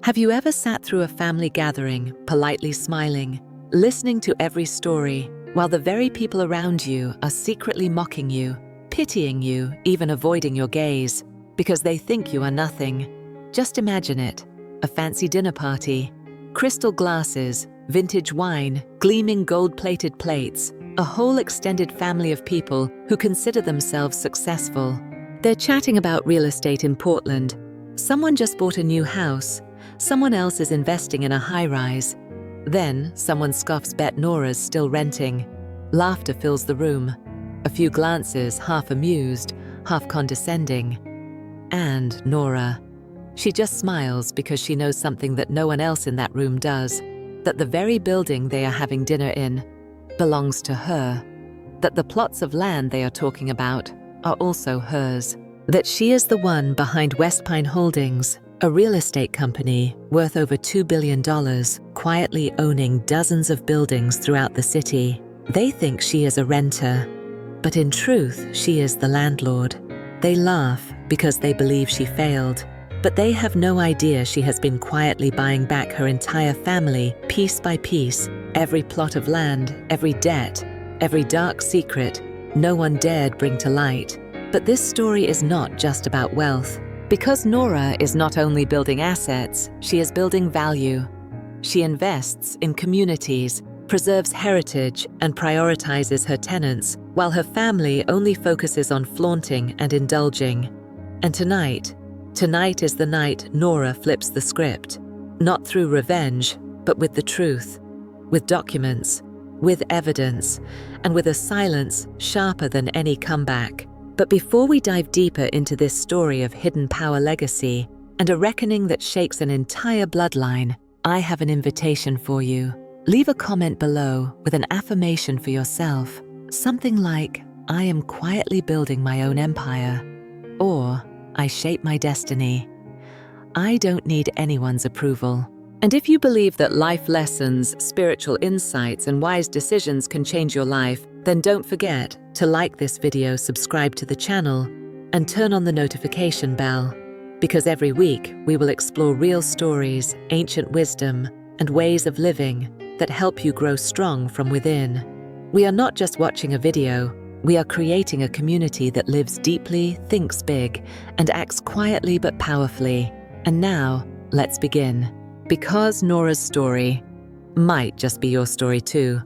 Have you ever sat through a family gathering, politely smiling, listening to every story, while the very people around you are secretly mocking you, pitying you, even avoiding your gaze, because they think you are nothing? Just imagine it. A fancy dinner party, crystal glasses, vintage wine, gleaming gold-plated plates, a whole extended family of people who consider themselves successful. They're chatting about real estate in Portland. Someone just bought a new house. Someone else is investing in a high-rise. Then, someone scoffs bet Nora's still renting. Laughter fills the room. A few glances, half amused, half condescending. And Nora. She just smiles because she knows something that no one else in that room does. That the very building they are having dinner in belongs to her. That the plots of land they are talking about are also hers. That she is the one behind Westpine Holdings, a real estate company worth over $2 billion, quietly owning dozens of buildings throughout the city. They think she is a renter, but in truth, she is the landlord. They laugh because they believe she failed, but they have no idea she has been quietly buying back her entire family, piece by piece, every plot of land, every debt, every dark secret no one dared bring to light. But this story is not just about wealth. Because Nora is not only building assets, she is building value. She invests in communities, preserves heritage, and prioritizes her tenants, while her family only focuses on flaunting and indulging. And tonight is the night Nora flips the script, not through revenge, but with the truth, with documents, with evidence, and with a silence sharper than any comeback. But before we dive deeper into this story of hidden power legacy and a reckoning that shakes an entire bloodline, I have an invitation for you. Leave a comment below with an affirmation for yourself, something like, "I am quietly building my own empire," or "I shape my destiny." I don't need anyone's approval. And if you believe that life lessons, spiritual insights, and wise decisions can change your life, then don't forget to like this video, subscribe to the channel, and turn on the notification bell. Because every week, we will explore real stories, ancient wisdom, and ways of living that help you grow strong from within. We are not just watching a video, we are creating a community that lives deeply, thinks big, and acts quietly but powerfully. And now, let's begin. Because Nora's story might just be your story too.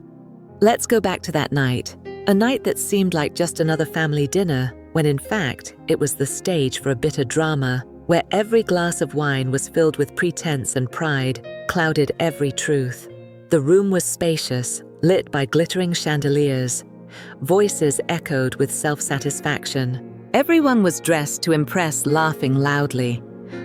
Let's go back to that night, a night that seemed like just another family dinner, when in fact, it was the stage for a bitter drama, where every glass of wine was filled with pretense and pride, clouded every truth. The room was spacious, lit by glittering chandeliers. Voices echoed with self-satisfaction. Everyone was dressed to impress, laughing loudly,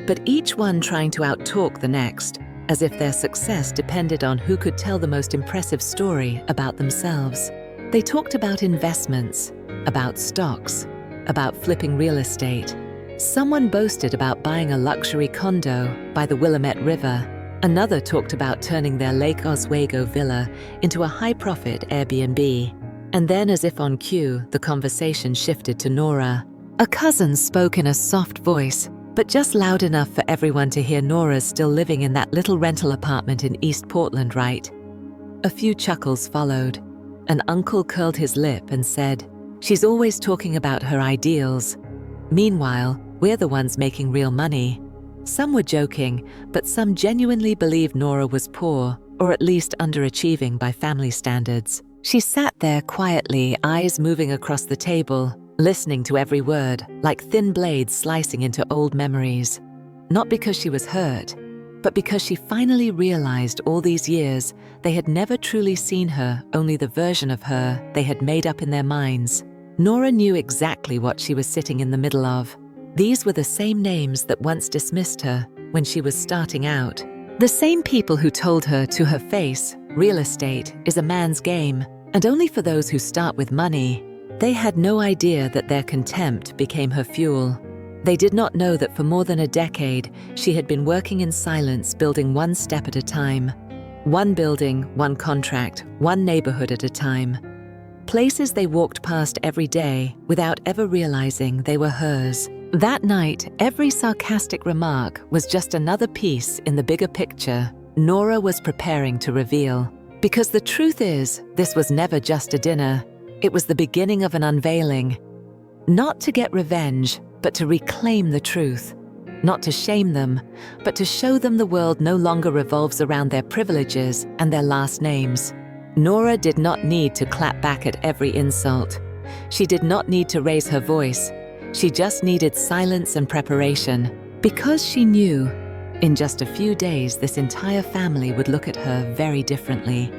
but each one trying to outtalk the next, as if their success depended on who could tell the most impressive story about themselves. They talked about investments, about stocks, about flipping real estate. Someone boasted about buying a luxury condo by the Willamette River. Another talked about turning their Lake Oswego villa into a high-profit Airbnb. And then, as if on cue, the conversation shifted to Nora. A cousin spoke in a soft voice, but just loud enough for everyone to hear. Nora's still living in that little rental apartment in East Portland, right? A few chuckles followed. An uncle curled his lip and said, "She's always talking about her ideals. Meanwhile, we're the ones making real money." Some were joking, but some genuinely believed Nora was poor, or at least underachieving by family standards. She sat there quietly, eyes moving across the table, listening to every word, like thin blades slicing into old memories. Not because she was hurt, but because she finally realized all these years they had never truly seen her, only the version of her they had made up in their minds. Nora knew exactly what she was sitting in the middle of. These were the same names that once dismissed her when she was starting out. The same people who told her to her face, real estate is a man's game, and only for those who start with money. They had no idea that their contempt became her fuel. They did not know that for more than a decade, she had been working in silence, building one step at a time. One building, one contract, one neighborhood at a time. Places they walked past every day without ever realizing they were hers. That night, every sarcastic remark was just another piece in the bigger picture Nora was preparing to reveal. Because the truth is, this was never just a dinner. It was the beginning of an unveiling. Not to get revenge, but to reclaim the truth. Not to shame them, but to show them the world no longer revolves around their privileges and their last names. Nora did not need to clap back at every insult. She did not need to raise her voice. She just needed silence and preparation, because she knew, in just a few days, this entire family would look at her very differently.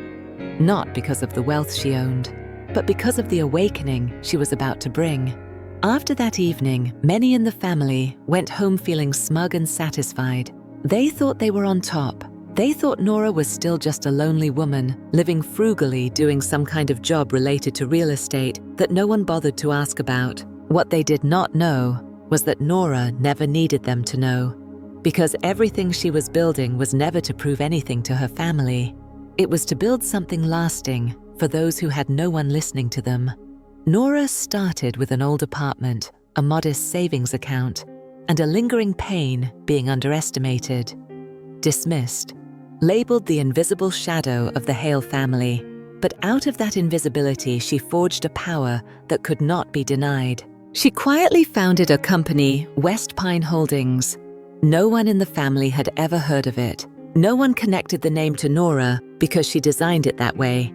Not because of the wealth she owned, but because of the awakening she was about to bring. After that evening, many in the family went home feeling smug and satisfied. They thought they were on top. They thought Nora was still just a lonely woman, living frugally, doing some kind of job related to real estate that no one bothered to ask about. What they did not know was that Nora never needed them to know, because everything she was building was never to prove anything to her family. It was to build something lasting for those who had no one listening to them. Nora started with an old apartment, a modest savings account, and a lingering pain being underestimated. Dismissed, labeled the invisible shadow of the Hale family. But out of that invisibility, she forged a power that could not be denied. She quietly founded a company, Westpine Holdings. No one in the family had ever heard of it. No one connected the name to Nora because she designed it that way.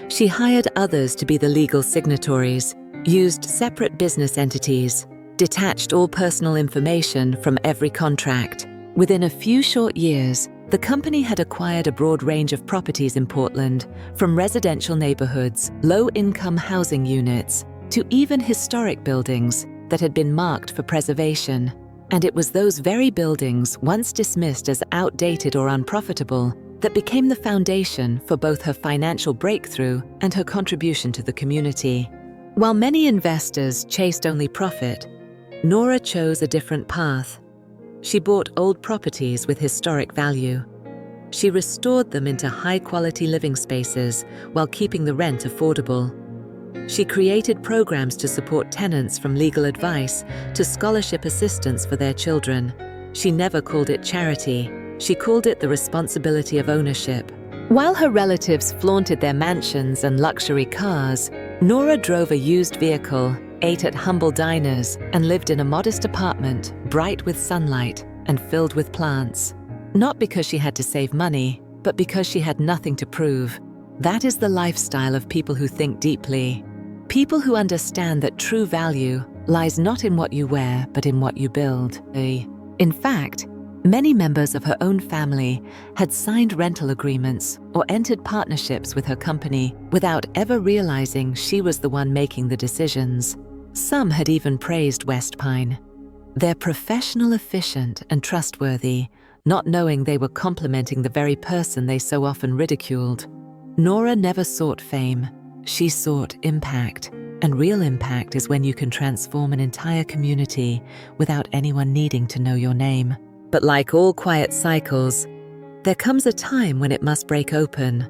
She hired others to be the legal signatories, used separate business entities, detached all personal information from every contract. Within a few short years, the company had acquired a broad range of properties in Portland, from residential neighborhoods, low-income housing units, to even historic buildings that had been marked for preservation. And it was those very buildings, once dismissed as outdated or unprofitable, that became the foundation for both her financial breakthrough and her contribution to the community. While many investors chased only profit, Nora chose a different path. She bought old properties with historic value. She restored them into high-quality living spaces while keeping the rent affordable. She created programs to support tenants, from legal advice to scholarship assistance for their children. She never called it charity. She called it the responsibility of ownership. While her relatives flaunted their mansions and luxury cars, Nora drove a used vehicle, ate at humble diners, and lived in a modest apartment, bright with sunlight and filled with plants. Not because she had to save money, but because she had nothing to prove. That is the lifestyle of people who think deeply. People who understand that true value lies not in what you wear, but in what you build. In fact, many members of her own family had signed rental agreements or entered partnerships with her company without ever realizing she was the one making the decisions. Some had even praised Westpine. They're professional, efficient, and trustworthy, not knowing they were complimenting the very person they so often ridiculed. Nora never sought fame. She sought impact. And real impact is when you can transform an entire community without anyone needing to know your name. But like all quiet cycles, there comes a time when it must break open.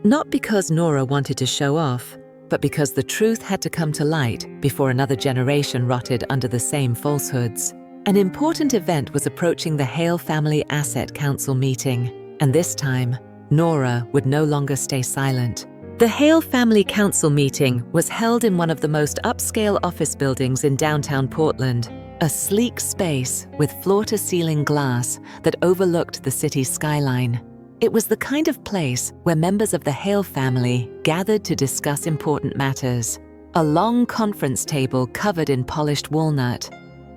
Not because Nora wanted to show off, but because the truth had to come to light before another generation rotted under the same falsehoods. An important event was approaching, the Hale Family Asset Council meeting, and this time, Nora would no longer stay silent. The Hale Family Council meeting was held in one of the most upscale office buildings in downtown Portland, a sleek space with floor-to-ceiling glass that overlooked the city's skyline. It was the kind of place where members of the Hale family gathered to discuss important matters. A long conference table covered in polished walnut,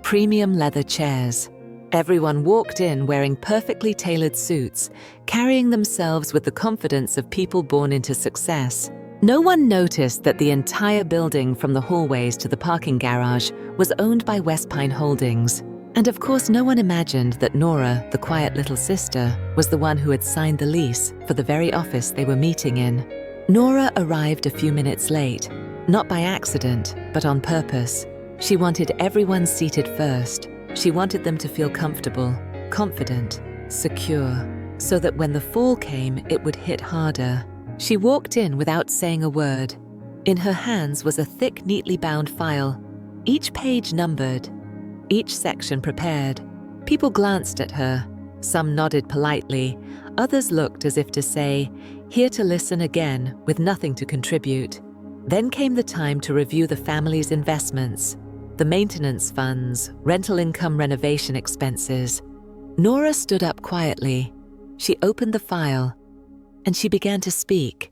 premium leather chairs. Everyone walked in wearing perfectly tailored suits, carrying themselves with the confidence of people born into success. No one noticed that the entire building, from the hallways to the parking garage, was owned by Westpine Holdings. And of course, no one imagined that Nora, the quiet little sister, was the one who had signed the lease for the very office they were meeting in. Nora arrived a few minutes late, not by accident, but on purpose. She wanted everyone seated first. She wanted them to feel comfortable, confident, secure, so that when the fall came, it would hit harder. She walked in without saying a word. In her hands was a thick, neatly bound file, each page numbered. each section prepared. People glanced at her. Some nodded politely. Others looked as if to say, "Here to listen again," with nothing to contribute. Then came the time to review the family's investments, the maintenance funds, rental income, renovation expenses. Nora stood up quietly. She opened the file, and she began to speak.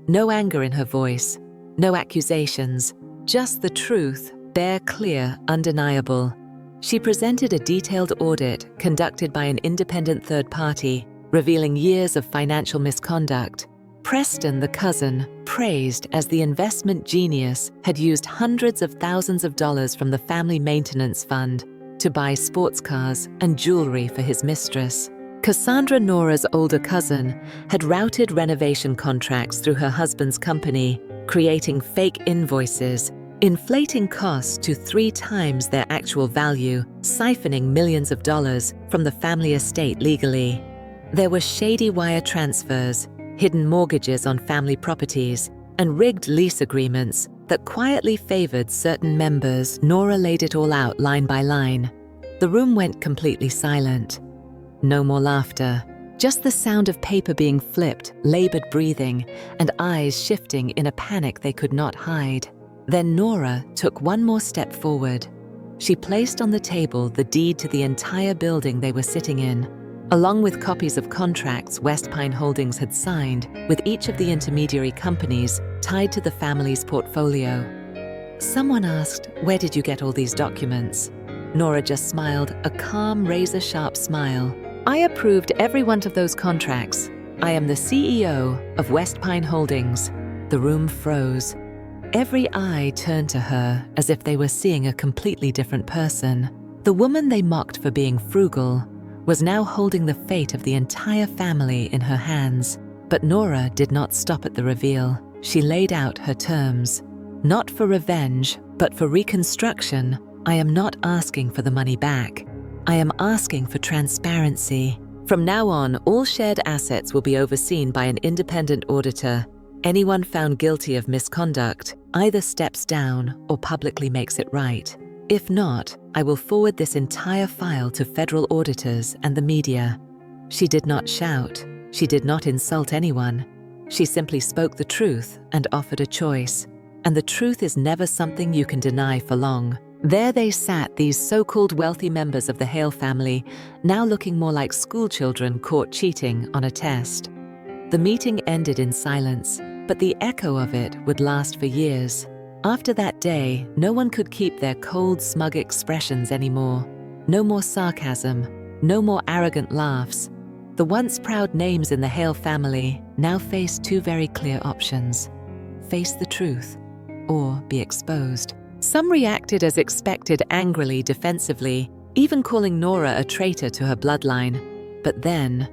No anger in her voice, no accusations, just the truth, bare, clear, undeniable. She presented a detailed audit conducted by an independent third party, revealing years of financial misconduct. Preston, the cousin, praised as the investment genius, had used hundreds of thousands of dollars from the family maintenance fund to buy sports cars and jewelry for his mistress. Cassandra, Nora's older cousin, had routed renovation contracts through her husband's company, creating fake invoices, inflating costs to 3 times their actual value, siphoning millions of dollars from the family estate legally. There were shady wire transfers, hidden mortgages on family properties, and rigged lease agreements that quietly favored certain members. Nora laid it all out line by line. The room went completely silent. No more laughter, just the sound of paper being flipped, labored breathing, and eyes shifting in a panic they could not hide. Then Nora took one more step forward. She placed on the table the deed to the entire building they were sitting in, along with copies of contracts Westpine Holdings had signed with each of the intermediary companies tied to the family's portfolio. Someone asked, "Where did you get all these documents?" Nora just smiled, a calm, razor-sharp smile. "I approved every one of those contracts. I am the CEO of Westpine Holdings." The room froze. Every eye turned to her as if they were seeing a completely different person. The woman they mocked for being frugal was now holding the fate of the entire family in her hands. But Nora did not stop at the reveal. She laid out her terms. "Not for revenge, but for reconstruction. I am not asking for the money back. I am asking for transparency. From now on, all shared assets will be overseen by an independent auditor. Anyone found guilty of misconduct either steps down or publicly makes it right. If not, I will forward this entire file to federal auditors and the media." She did not shout. She did not insult anyone. She simply spoke the truth and offered a choice. And the truth is never something you can deny for long. There they sat, these so-called wealthy members of the Hale family, now looking more like schoolchildren caught cheating on a test. The meeting ended in silence, but the echo of it would last for years. After that day, no one could keep their cold, smug expressions anymore. No more sarcasm, no more arrogant laughs. The once proud names in the Hale family now faced 2 very clear options: face the truth or be exposed. Some reacted as expected, angrily, defensively, even calling Nora a traitor to her bloodline. But then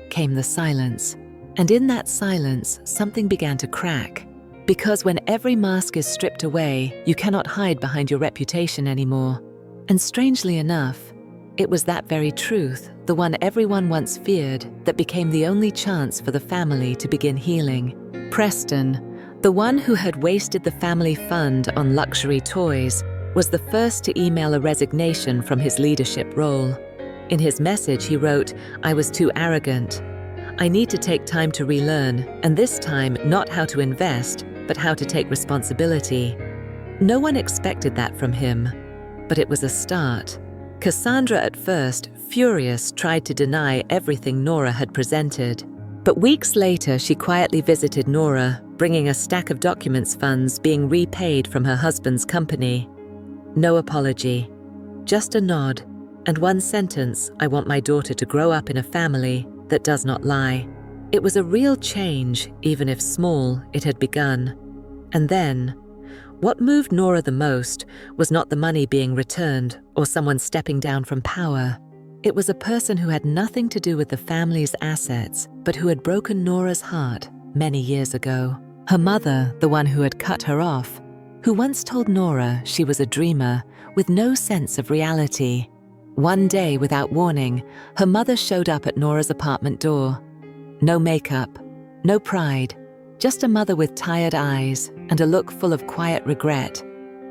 came the silence. And in that silence, something began to crack. Because when every mask is stripped away, you cannot hide behind your reputation anymore. And strangely enough, it was that very truth, the one everyone once feared, that became the only chance for the family to begin healing. Preston, the one who had wasted the family fund on luxury toys, was the first to email a resignation from his leadership role. In his message, he wrote, "I was too arrogant. I need to take time to relearn, and this time not how to invest, but how to take responsibility." No one expected that from him, but it was a start. Cassandra, at first, furious, tried to deny everything Nora had presented. But weeks later, she quietly visited Nora, bringing a stack of documents funds being repaid from her husband's company. No apology, just a nod, and one sentence: "I want my daughter to grow up in a family that does not lie." It was a real change, even if small, it had begun. And then, what moved Nora the most was not the money being returned or someone stepping down from power. It was a person who had nothing to do with the family's assets, but who had broken Nora's heart many years ago. Her mother, the one who had cut her off, who once told Nora she was a dreamer with no sense of reality. One day, without warning, her mother showed up at Nora's apartment door. No makeup, no pride, just a mother with tired eyes and a look full of quiet regret.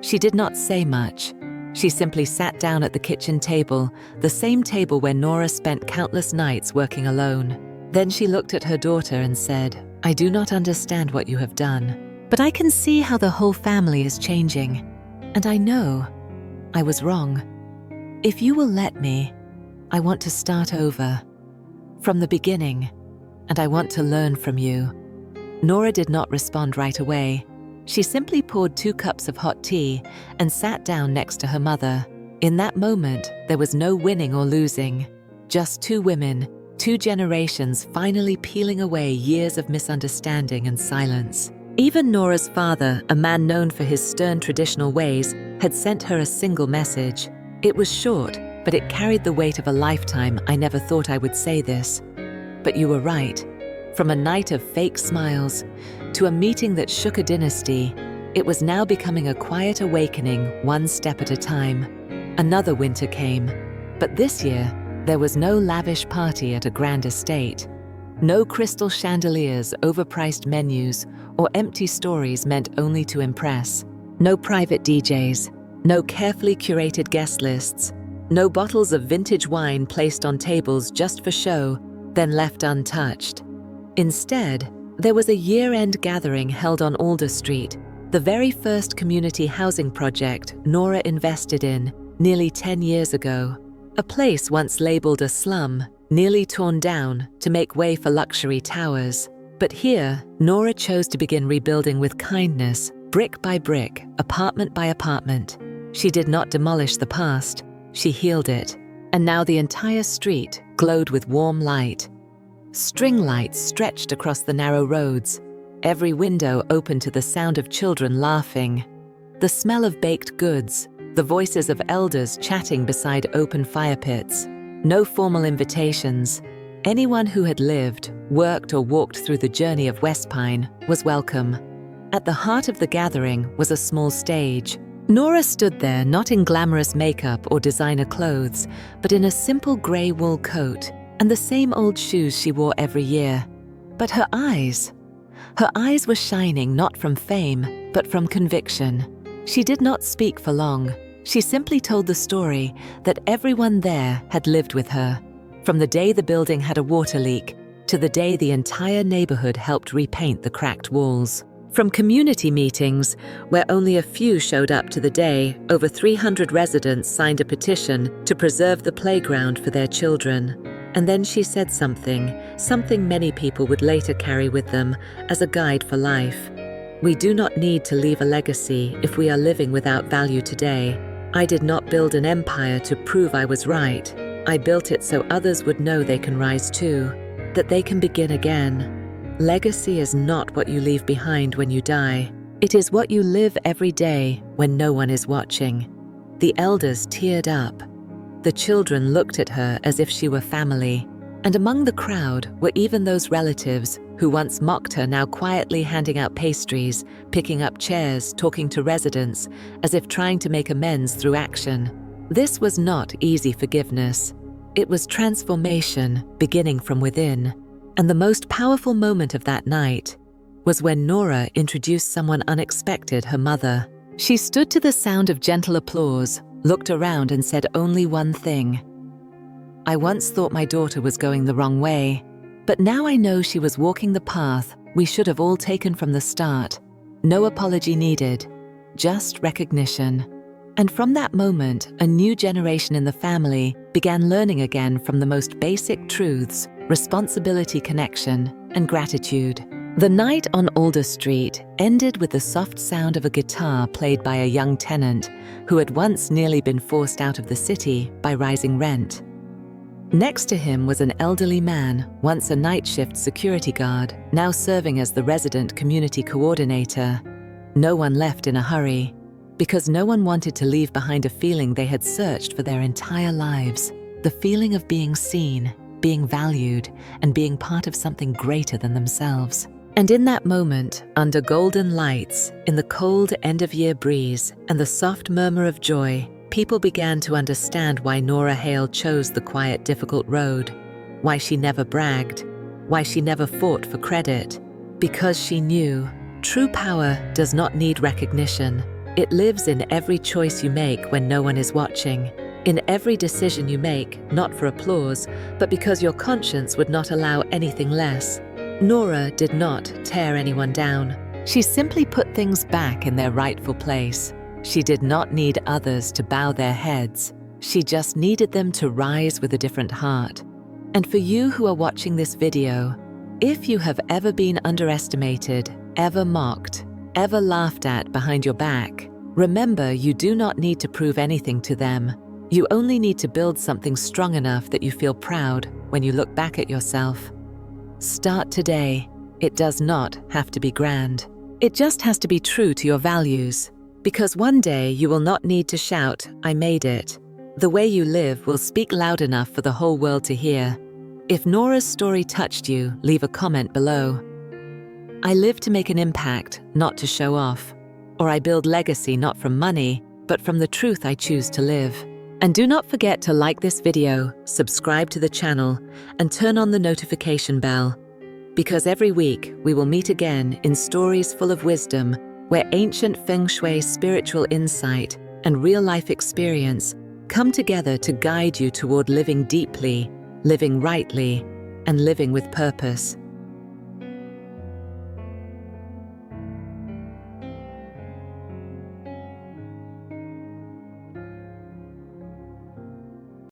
She did not say much, She simply sat down at the kitchen table, the same table where Nora spent countless nights working alone. Then she looked at her daughter and said, "I do not understand what you have done, but I can see how the whole family is changing. And I know I was wrong. If you will let me, I want to start over, from the beginning, and I want to learn from you." Nora did not respond right away. She simply poured 2 cups of hot tea and sat down next to her mother. In that moment, there was no winning or losing. Just 2 women, 2 generations finally peeling away years of misunderstanding and silence. Even Nora's father, a man known for his stern traditional ways, had sent her a single message. It was short, but it carried the weight of a lifetime. "I never thought I would say this, but you were right." From a night of fake smiles to a meeting that shook a dynasty, it was now becoming a quiet awakening, one step at a time. Another winter came, but this year there was no lavish party at a grand estate. No crystal chandeliers, overpriced menus, or empty stories meant only to impress. No private DJs, no carefully curated guest lists, no bottles of vintage wine placed on tables just for show, then left untouched. Instead, there was a year-end gathering held on Alder Street, the very first community housing project Nora invested in nearly 10 years ago. A place once labeled a slum, nearly torn down to make way for luxury towers. But here, Nora chose to begin rebuilding with kindness, brick by brick, apartment by apartment. She did not demolish the past, she healed it. And now the entire street glowed with warm light. String lights stretched across the narrow roads, every window open to the sound of children laughing. The smell of baked goods, the voices of elders chatting beside open fire pits. No formal invitations. Anyone who had lived, worked, or walked through the journey of Westpine was welcome. At the heart of the gathering was a small stage. Nora stood there not in glamorous makeup or designer clothes, but in a simple grey wool coat and the same old shoes she wore every year. But her eyes were shining not from fame, but from conviction. She did not speak for long. She simply told the story that everyone there had lived with her, from the day the building had a water leak to the day the entire neighborhood helped repaint the cracked walls. From community meetings, where only a few showed up to the day, over 300 residents signed a petition to preserve the playground for their children. And then she said something many people would later carry with them as a guide for life. "We do not need to leave a legacy if we are living without value today. I did not build an empire to prove I was right. I built it so others would know they can rise too, that they can begin again. Legacy is not what you leave behind when you die. It is what you live every day when no one is watching." The elders teared up. The children looked at her as if she were family. And among the crowd were even those relatives who once mocked her, now quietly handing out pastries, picking up chairs, talking to residents, as if trying to make amends through action. This was not easy forgiveness. It was transformation beginning from within. And the most powerful moment of that night was when Nora introduced someone unexpected, her mother. She stood to the sound of gentle applause, looked around and said only one thing. "I once thought my daughter was going the wrong way, but now I know she was walking the path we should have all taken from the start. No apology needed, just recognition." And from that moment, a new generation in the family began learning again from the most basic truths: responsibility, connection, and gratitude. The night on Alder Street ended with the soft sound of a guitar played by a young tenant who had once nearly been forced out of the city by rising rent. Next to him was an elderly man, once a night shift security guard, now serving as the resident community coordinator. No one left in a hurry, because no one wanted to leave behind a feeling they had searched for their entire lives, the feeling of being seen, being valued, and being part of something greater than themselves. And in that moment, under golden lights, in the cold end-of-year breeze, and the soft murmur of joy, people began to understand why Nora Hale chose the quiet, difficult road, why she never bragged, why she never fought for credit. Because she knew true power does not need recognition. It lives in every choice you make when no one is watching, in every decision you make, not for applause, but because your conscience would not allow anything less. Nora did not tear anyone down. She simply put things back in their rightful place. She did not need others to bow their heads. She just needed them to rise with a different heart. And for you who are watching this video, if you have ever been underestimated, ever mocked, ever laughed at behind your back, remember you do not need to prove anything to them. You only need to build something strong enough that you feel proud when you look back at yourself. Start today. It does not have to be grand. It just has to be true to your values. Because one day you will not need to shout, "I made it." The way you live will speak loud enough for the whole world to hear. If Nora's story touched you, leave a comment below. I live to make an impact, not to show off. Or I build legacy not from money, but from the truth I choose to live. And do not forget to like this video, subscribe to the channel, and turn on the notification bell. Because every week we will meet again in stories full of wisdom, where ancient feng shui spiritual insight and real-life experience come together to guide you toward living deeply, living rightly, and living with purpose.